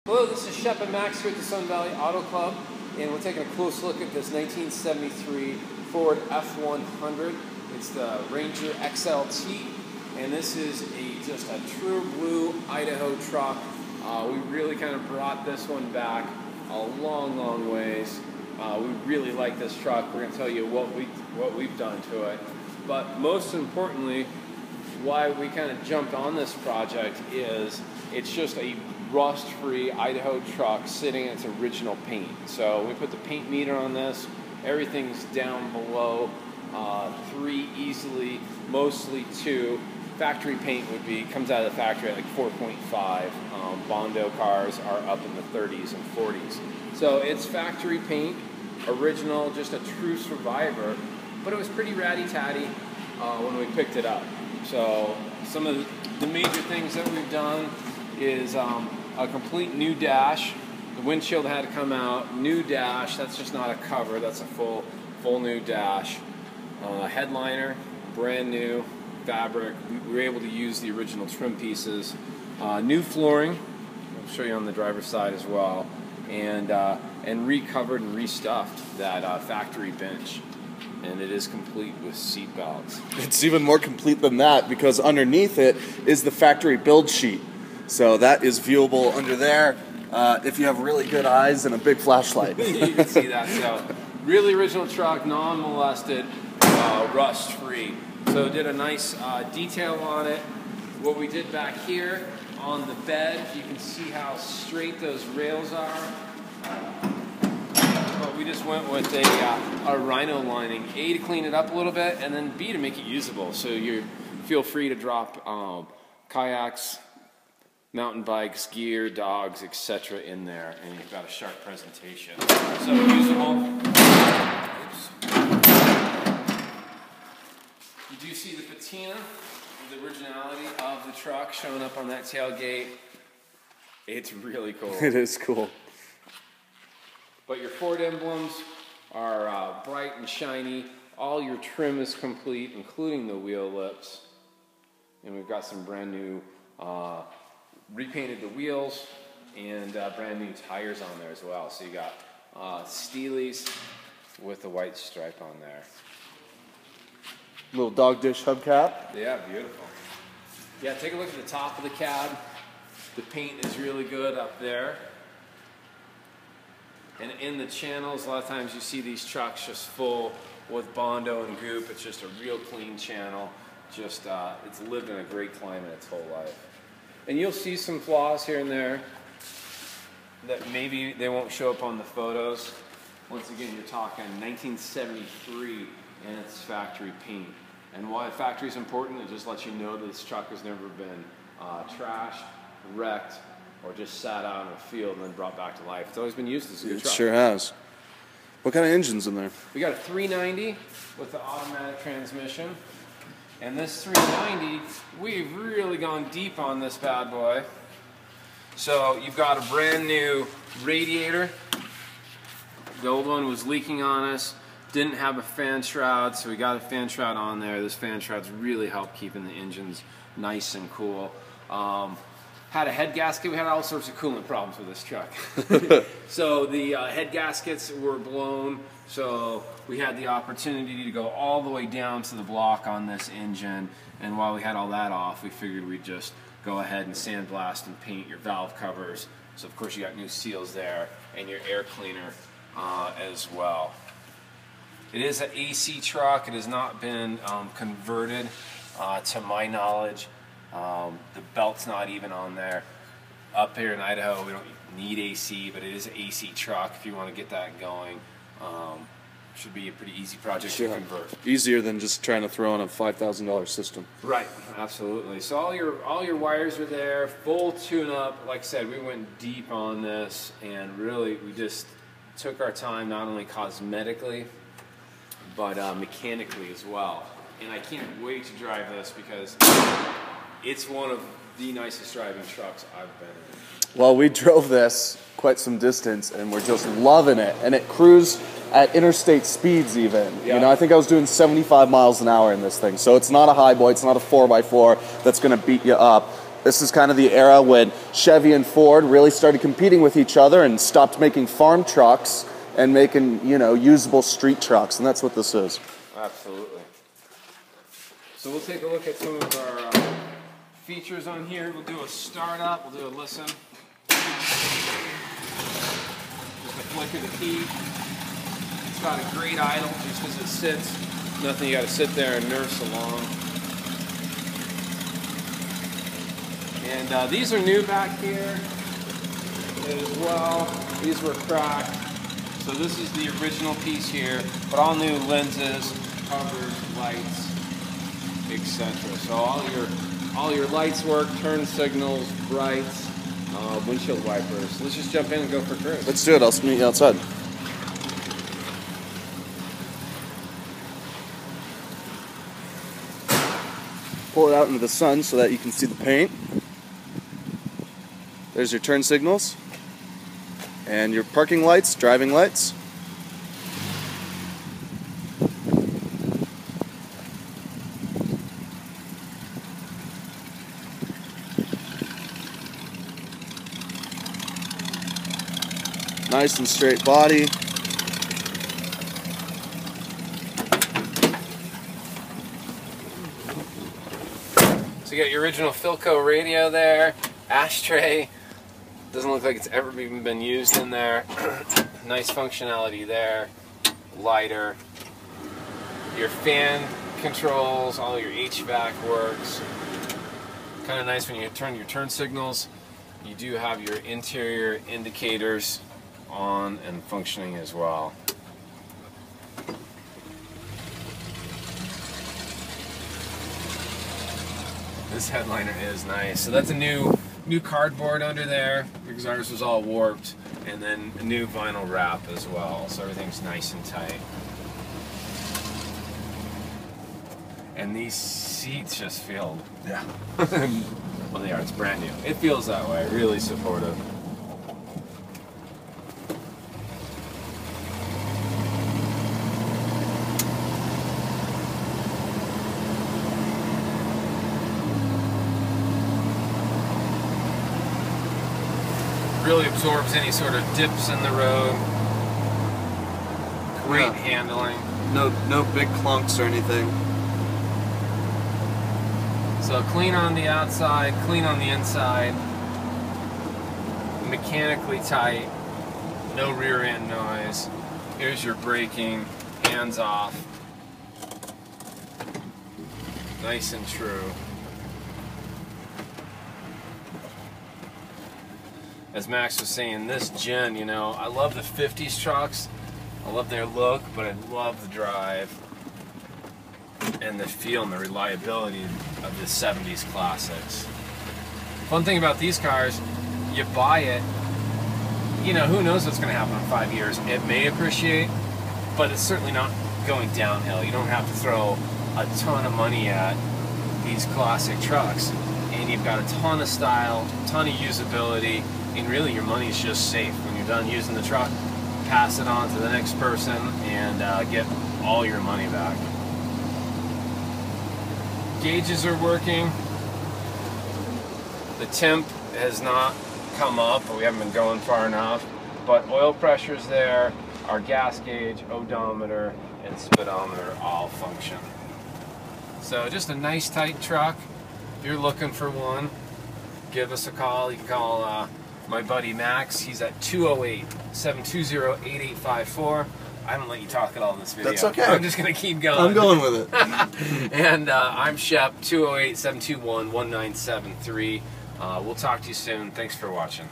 Hello, this is Shep and Max here at the Sun Valley Auto Club, and we're taking a close look at this 1973 Ford F100. It's the Ranger XLT, and this is just a true blue Idaho truck. We really kind of brought this one back a long ways. We really like this truck. We're going to tell you what we've done to it, but most importantly, why we kind of jumped on this project is it's just a rust-free Idaho truck sitting in its original paint. So we put the paint meter on this. Everything's down below 3 easily, mostly 2. Factory paint comes out of the factory at like 4.5. Bondo cars are up in the 30s and 40s. So it's factory paint, original, just a true survivor. But it was pretty ratty-tatty when we picked it up. So some of the major things that we've done is a complete new dash. The windshield had to come out. New dash. That's just not a cover. That's a full new dash. Headliner, brand new fabric. We were able to use the original trim pieces. New flooring. I'll show you on the driver's side as well. And recovered and restuffed that factory bench. And it is complete with seat belts. It's even more complete than that because underneath it is the factory build sheet. So that is viewable under there if you have really good eyes and a big flashlight. You can see that. So really original truck, non-molested, rust-free. So did a nice detail on it. What we did back here on the bed, you can see how straight those rails are. But we just went with a rhino lining, A, to clean it up a little bit, and then B, to make it usable. So you feel free to drop kayaks, mountain bikes, gear, dogs, etc. in there, and you've got a sharp presentation. So usable. Oops. You do see the patina, the originality of the truck showing up on that tailgate. It's really cool. It is cool. But your Ford emblems are bright and shiny. All your trim is complete, including the wheel lips. And we've got some brand new, repainted the wheels and brand new tires on there as well. So you got Steelies with the white stripe on there. Little dog dish hubcap. Yeah, beautiful. Yeah, take a look at the top of the cab. The paint is really good up there. And in the channels, a lot of times you see these trucks just full with Bondo and goop. It's just a real clean channel. Just it's lived in a great climate its whole life. And you'll see some flaws here and there that maybe they won't show up on the photos. Once again, you're talking 1973 and it's factory paint. And why factory is important, it just lets you know that this truck has never been trashed, wrecked, or just sat out in a field and then brought back to life. It's always been used as a good truck. It sure has. What kind of engine's in there? We got a 390 with the automatic transmission. And this 390, we've really gone deep on this bad boy. So you've got a brand new radiator. The old one was leaking on us. Didn't have a fan shroud, so we got a fan shroud on there. This fan shroud's really helped keeping the engines nice and cool. Had a head gasket. We had all sorts of coolant problems with this truck. So the head gaskets were blown, so we had the opportunity to go all the way down to the block on this engine, and while we had all that off, we figured we'd just go ahead and sandblast and paint your valve covers. So of course you got new seals there, and your air cleaner as well. It is an AC truck. It has not been converted to my knowledge. The belt's not even on there. Up here in Idaho, we don't need AC, but it is an AC truck if you want to get that going. Should be a pretty easy project to convert. Easier than just trying to throw in a $5,000 system. Right, absolutely. So all your wires are there, full tune-up. Like I said, we went deep on this, and really we just took our time, not only cosmetically, but mechanically as well. And I can't wait to drive this because it's one of the nicest driving trucks I've been in. Well, we drove this quite some distance and we're just loving it. And it cruised at interstate speeds even. Yeah. You know, I think I was doing 75 miles an hour in this thing. So it's not a high boy, it's not a 4x4 that's going to beat you up. This is kind of the era when Chevy and Ford really started competing with each other and stopped making farm trucks and making, you know, usable street trucks, and that's what this is. Absolutely. So we'll take a look at some of our features on here. We'll do a startup, we'll do a listen. Just a flick of the key. It's got a great idle just as it sits. Nothing you got to sit there and nurse along. And these are new back here as well. These were cracked. So this is the original piece here, but all new lenses, covers, lights, etc. So all your lights work, turn signals, brights, windshield wipers. Let's just jump in and go for a cruise. Let's do it. I'll meet you outside. Pull it out into the sun so that you can see the paint. There's your turn signals and your parking lights, driving lights. Nice and straight body. So you got your original Philco radio there, ashtray. Doesn't look like it's ever even been used in there. Nice functionality there. Lighter. Your fan controls, all your HVAC works. Kind of nice when you turn your turn signals. You do have your interior indicators on and functioning as well. This headliner is nice. So that's a new cardboard under there because ours was all warped, and then a new vinyl wrap as well. So everything's nice and tight. And these seats just feel, yeah. Well, they are. It's brand new. It feels that way. Really supportive. Really absorbs any sort of dips in the road. Great handling. No big clunks or anything. So clean on the outside, clean on the inside. Mechanically tight. No rear end noise. Here's your braking. Hands off. Nice and true. As Max was saying, this gen, you know, I love the 50s trucks. I love their look, but I love the drive and the feel and the reliability of the 70s classics. Fun thing about these cars, you buy it, you know, who knows what's going to happen in 5 years. It may appreciate, but it's certainly not going downhill. You don't have to throw a ton of money at these classic trucks, and you've got a ton of style, a ton of usability, and really your money's just safe. When you're done using the truck, pass it on to the next person and get all your money back. Gauges are working. The temp has not come up, but we haven't been going far enough. But oil pressure's there, our gas gauge, odometer, and speedometer all function. So just a nice tight truck. If you're looking for one, give us a call. You can call my buddy Max. He's at 208-720-8854. I don't let you talk at all in this video. That's okay. I'm just going to keep going. I'm going with it. And I'm Shep, 208-721-1973. We'll talk to you soon. Thanks for watching.